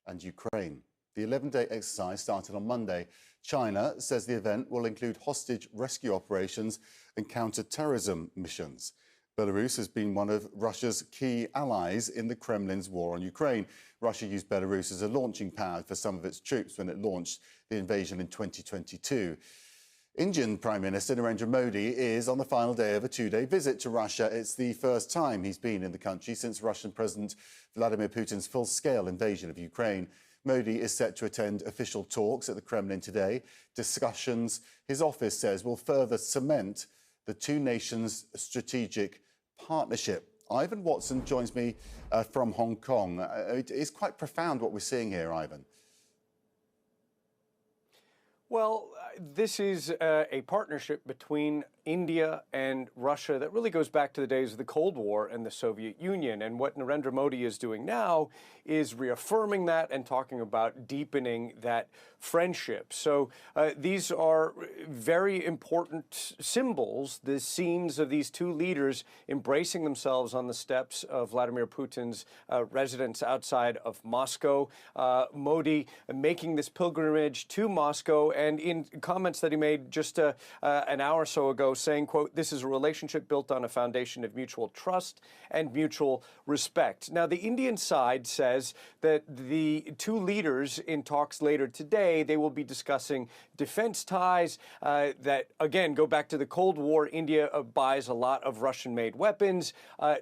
and Ukraine. The 11-day exercise started on Monday. China says the event will include hostage rescue operations and counter-terrorism missions. Belarus has been one of Russia's key allies in the Kremlin's war on Ukraine. Russia used Belarus as a launching pad for some of its troops when it launched the invasion in 2022. Indian Prime Minister Narendra Modi is on the final day of a two-day visit to Russia. It's the first time he's been in the country since Russian President Vladimir Putin's full-scale invasion of Ukraine. Modi is set to attend official talks at the Kremlin today. Discussions, his office says, will further cement the two nations' strategic partnership. Ivan Watson joins me from Hong Kong. It's quite profound what we're seeing here, Ivan. Well, this is a partnership between India and Russia that really goes back to the days of the Cold War and the Soviet Union. And what Narendra Modi is doing now is reaffirming that and talking about deepening that friendship. So these are very important symbols, the scenes of these two leaders embracing themselves on the steps of Vladimir Putin's residence outside of Moscow. Modi making this pilgrimage to Moscow, and in comments that he made just an hour or so ago, saying, quote, "This is a relationship built on a foundation of mutual trust and mutual respect." Now, the Indian side says that the two leaders in talks later today, they will be discussing defense ties that, again, go back to the Cold War. India buys a lot of Russian-made weapons.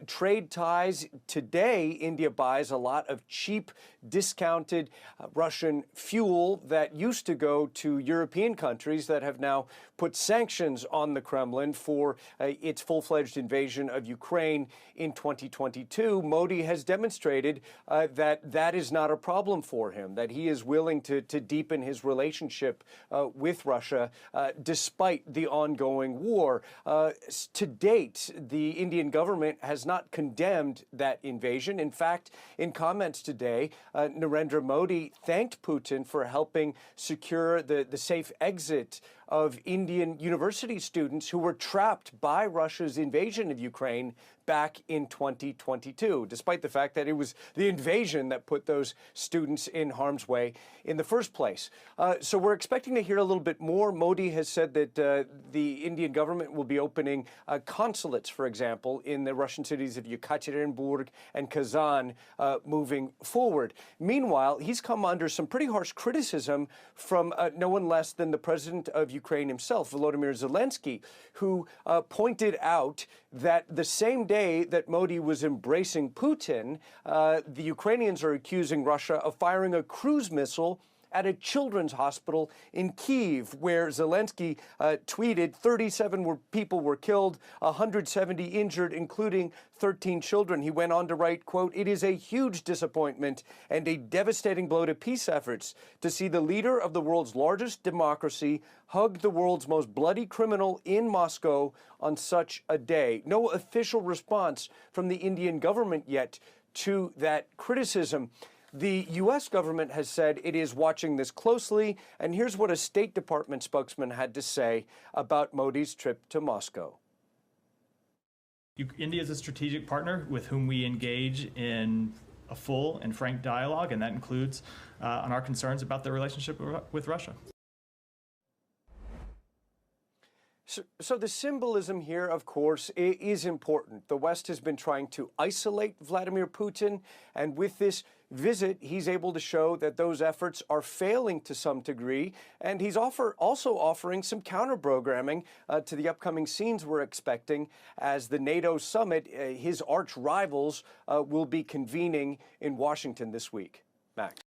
Trade ties. Today, India buys a lot of cheap, discounted Russian fuel that used to go to European countries that have now put sanctions on the Kremlin for its full-fledged invasion of Ukraine in 2022. Modi has demonstrated that is not a problem for him, that he is willing to deepen his relationship with Russia despite the ongoing war. To date, the Indian government has not condemned that invasion. In fact, in comments today, Narendra Modi thanked Putin for helping secure the safe exit of Indian university students who were trapped by Russia's invasion of Ukraine back in 2022, despite the fact that it was the invasion that put those students in harm's way in the first place. So we're expecting to hear a little bit more. Modi has said that the Indian government will be opening consulates, for example, in the Russian cities of Yekaterinburg and Kazan moving forward. Meanwhile, he's come under some pretty harsh criticism from no one less than the president of Ukraine himself, Volodymyr Zelensky, who pointed out that the same day that Modi was embracing Putin, the Ukrainians are accusing Russia of firing a cruise missile at a children's hospital in Kyiv, where Zelensky tweeted 37 people were killed, 170 injured, including 13 children. He went on to write, quote, "It is a huge disappointment and a devastating blow to peace efforts to see the leader of the world's largest democracy hug the world's most bloody criminal in Moscow on such a day." No official response from the Indian government yet to that criticism. The U.S. government has said it is watching this closely, and here's what a State Department spokesman had to say about Modi's trip to Moscow. India is a strategic partner with whom we engage in a full and frank dialogue, and that includes on our concerns about their relationship with Russia. So the symbolism here, of course, is important. The West has been trying to isolate Vladimir Putin, and with this visit, he's able to show that those efforts are failing to some degree, and he's also offering some counter-programming to the upcoming scenes we're expecting as the NATO summit, his arch rivals, will be convening in Washington this week. Max.